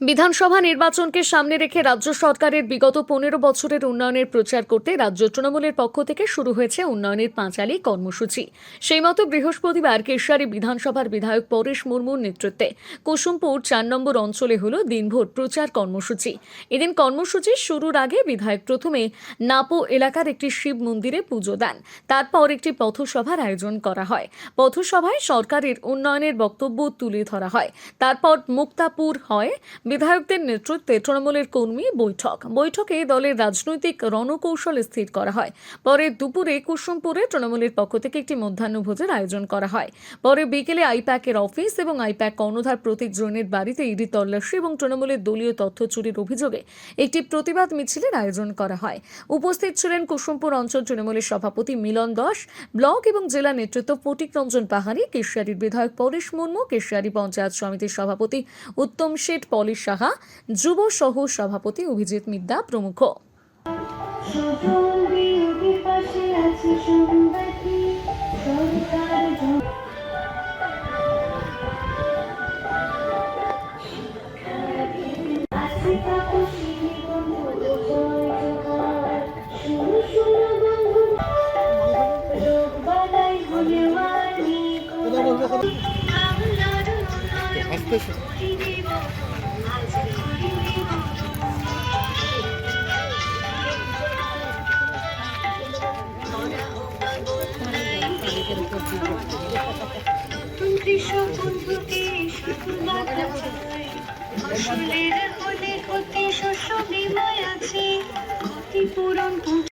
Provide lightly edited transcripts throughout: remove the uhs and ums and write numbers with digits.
বিধানসভা নির্বাচনকে সামনে রেখে রাজ্য সরকারের বিগত 15 বছরের উন্নয়নের প্রচার করতে রাজ্য তৃণমূলের পক্ষ থেকে শুরু হয়েছে উন্নয়নের পাঁচালী কর্মসূচি। সেই মতো বৃহস্পতিবার কেশিয়ারি বিধানসভার বিধায়ক পরেশ মুর্মুর নেতৃত্বে কুসুমপুর 4 নম্বর অঞ্চলে হল দিনভর প্রচার কর্মসূচি। এদিন কর্মসূচির শুরুর আগে বিধায়ক প্রথমে নাপো এলাকার একটি শিব মন্দিরে পুজো দেন। তারপর একটি পথসভার আয়োজন করা হয়। পথসভায় সরকারের উন্নয়নের বক্তব্য তুলে ধরা হয়। তারপর মুক্তাপুর হয় বিধায়কদের নেতৃত্বে তৃণমূলের কর্মী বৈঠকে দলের রাজনৈতিক রণকৌশল স্থির করা হয়। পরে দুপুরে কুসুমপুরে তৃণমূলের পক্ষ থেকে একটি মধ্যাহ্নভোজের আয়োজন করা হয়। পরে বিকেলে আইপ্যাকের অফিস এবং আইপ্যাক কর্ণধার প্রতীক জৈনের বাড়িতে ইডি তল্লাশি এবং তৃণমূলের দলীয় তথ্য চুরির অভিযোগে একটি প্রতিবাদ মিছিলের আয়োজন করা হয়। উপস্থিত ছিলেন কুসুমপুর অঞ্চল তৃণমূলের সভাপতি মিলন দাস, ব্লক এবং জেলা নেতৃত্ব ফটিক রঞ্জন পাহাড়ি, কেশিয়ারির বিধায়ক পরেশ মুর্মু, কেশিয়ারি পঞ্চায়েত সমিতির সভাপতি উত্তম শেঠ, পলি সাহা, যুব সহ সভাপতি অভিজিৎ মিদ্যা প্রমুখ।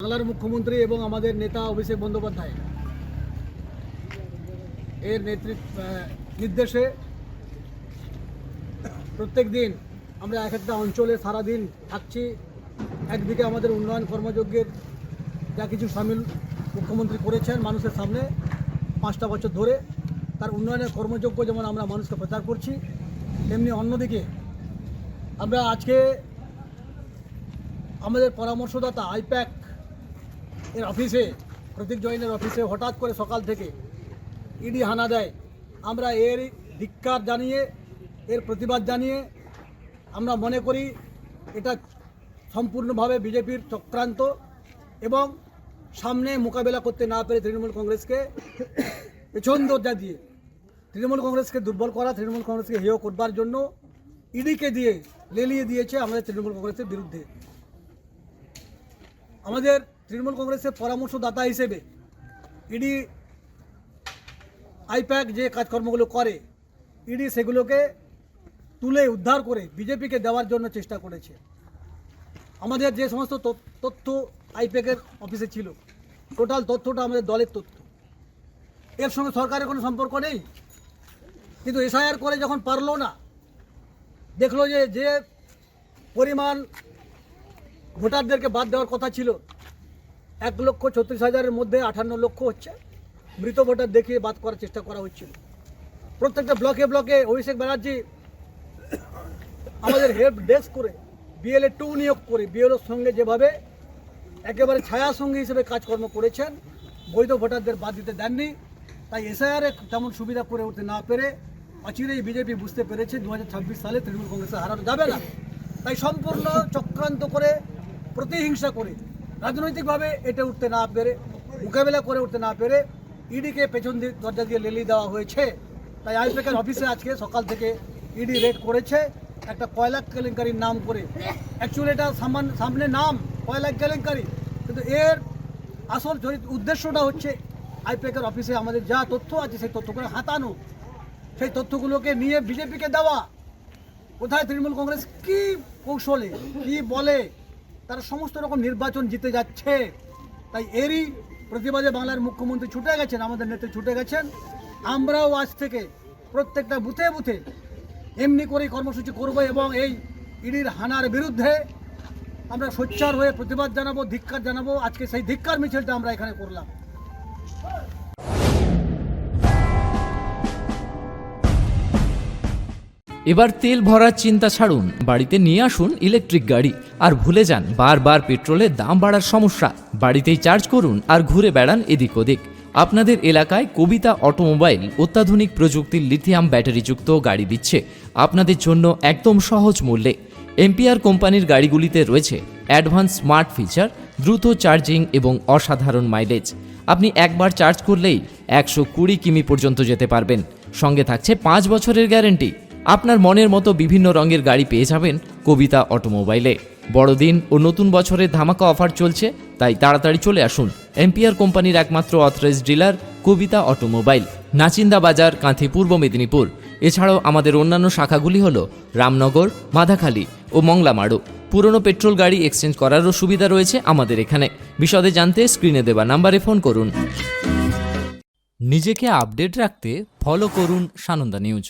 বাংলার মুখ্যমন্ত্রী এবং আমাদের নেতা অভিষেক বন্দ্যোপাধ্যায় এর নির্দেশে প্রত্যেক দিন আমরা এক একটা অঞ্চলে সারাদিন থাকছি। একদিকে আমাদের উন্নয়ন কর্মযজ্ঞের যা কিছু সামিল মুখ্যমন্ত্রী করেছেন মানুষের সামনে 5টা বছর ধরে, তার উন্নয়নের কর্মযজ্ঞ যেমন আমরা মানুষকে প্রচার করছি, তেমনি অন্যদিকে আমরা আজকে আমাদের পরামর্শদাতা আইপ্যাক এর অফিসে, প্রতীক জৈনের অফিসে হঠাৎ করে সকাল থেকে ইডি হানা দেয়। আমরা এর ধিক্কার জানিয়ে, এর প্রতিবাদ জানিয়ে আমরা মনে করি এটা সম্পূর্ণভাবে বিজেপির চক্রান্ত এবং সামনে মোকাবেলা করতে না পেরে তৃণমূল কংগ্রেসকে পেছন দরজা দিয়ে তৃণমূল কংগ্রেসকে দুর্বল করা, তৃণমূল কংগ্রেসকে হেয় করবার জন্য ইডিকে দিয়ে লেলিয়ে দিয়েছে আমাদের তৃণমূল কংগ্রেসের বিরুদ্ধে। আমাদের তৃণমূল কংগ্রেসের পরামর্শদাতা হিসেবে ইডি আইপ্যাক যে কাজকর্মগুলো করে, ইডি সেগুলোকে তুলে উদ্ধার করে বিজেপিকে দেওয়ার জন্য চেষ্টা করেছে। আমাদের যে সমস্ত তথ্য আইপ্যাকের অফিসে ছিল, টোটাল তথ্যটা আমাদের দলের তথ্য, এর সঙ্গে সরকারের কোনো সম্পর্ক নেই। কিন্তু এসআইআর করে যখন পারলো না, দেখলো যে পরিমাণ ভোটারদেরকে বাদ দেওয়ার কথা ছিল 1,36,000-এর মধ্যে 58 লক্ষ হচ্ছে মৃত ভোটার দেখিয়ে বাদ করার চেষ্টা করা হচ্ছিল। প্রত্যেকটা ব্লকে ব্লকে অভিষেক ব্যানার্জি আমাদের হেল্প ডেস্ক করে বিএলএ 2 নিয়োগ করে বিএলওর সঙ্গে যেভাবে একেবারে ছায়া সঙ্গী হিসেবে কাজকর্ম করেছেন, বৈধ ভোটারদের বাদ দিতে দেননি। তাই এসআইআরে তেমন সুবিধা করে উঠতে না পেরে অচিরেই বিজেপি বুঝতে পেরেছে 2026 সালে তৃণমূল কংগ্রেসে হারানো যাবে না। তাই সম্পূর্ণ চক্রান্ত করে, প্রতিহিংসা করে, রাজনৈতিকভাবে এটা উঠতে না পেরে, মোকাবেলা করে উঠতে না পেরে ইডিকে পেছন দরজা দিয়ে লেলিয়ে দেওয়া হয়েছে। তাই আইপ্যাকের অফিসে আজকে সকাল থেকে ইডি রেড করেছে একটা কয়লা কেলেঙ্কারির নাম করে। অ্যাকচুয়ালি এটা সামনে নাম কয়লা কেলেঙ্কারি, কিন্তু এর আসল উদ্দেশ্যটা হচ্ছে আইপ্যাকের অফিসে আমাদের যা তথ্য আছে সেই তথ্যগুলো হাতানো, সেই তথ্যগুলোকে নিয়ে বিজেপিকে দেওয়া। কোথায় তৃণমূল কংগ্রেস কি কৌশলে কি বলে তারা সমস্ত রকম নির্বাচন জিতে যাচ্ছে। তাই এরই প্রতিবাদে বাংলার মুখ্যমন্ত্রী ছুটে গেছেন, আমাদের নেতা ছুটে গেছেন। আমরাও আজ থেকে প্রত্যেকটা বুথে বুথে এমনি করেই কর্মসূচি করব এবং এই ইডির হানার বিরুদ্ধে আমরা সোচ্চার হয়ে প্রতিবাদ জানাবো, ধিক্কার জানাবো। আজকে সেই ধিক্কার মিছিলটা আমরা এখানে করলাম। এবার তেল ভরার চিন্তা ছাড়ুন, বাড়িতে নিয়ে আসুন ইলেকট্রিক গাড়ি। আর ভুলে যান বারবার পেট্রোলের দাম বাড়ার সমস্যা। বাড়িতেই চার্জ করুন আর ঘুরে বেড়ান এদিক ওদিক। আপনাদের এলাকায় কবিতা অটোমোবাইল অত্যাধুনিক প্রযুক্তির লিথিয়াম ব্যাটারিযুক্ত গাড়ি দিচ্ছে আপনাদের জন্য একদম সহজ মূল্যে। এম্পিয়ার কোম্পানির গাড়িগুলিতে রয়েছে অ্যাডভান্স স্মার্ট ফিচার, দ্রুত চার্জিং এবং অসাধারণ মাইলেজ। আপনি একবার চার্জ করলেই 120 কিমি পর্যন্ত যেতে পারবেন। সঙ্গে থাকছে 5 বছরের গ্যারেন্টি। আপনার মনের মতো বিভিন্ন রঙের গাড়ি পেয়ে যাবেন কবিতা অটোমোবাইলে। বড়দিন ও নতুন বছরের ধামাকা অফার চলছে, তাই তাড়াতাড়ি চলে আসুন এম্পিয়ার কোম্পানির একমাত্র অথরাইজড ডিলার কবিতা অটোমোবাইল, নাচিন্দা বাজার, কাঁথি, পূর্ব মেদিনীপুর। এছাড়াও আমাদের অন্যান্য শাখাগুলি হল রামনগর, মাধাখালী ও মংলামাড়ু। পুরনো পেট্রোল গাড়ি এক্সচেঞ্জ করারও সুবিধা রয়েছে আমাদের এখানে। বিশদে জানতে স্ক্রিনে দেওয়া নাম্বারে ফোন করুন। নিজেকে আপডেট রাখতে ফলো করুন সানন্দা নিউজ।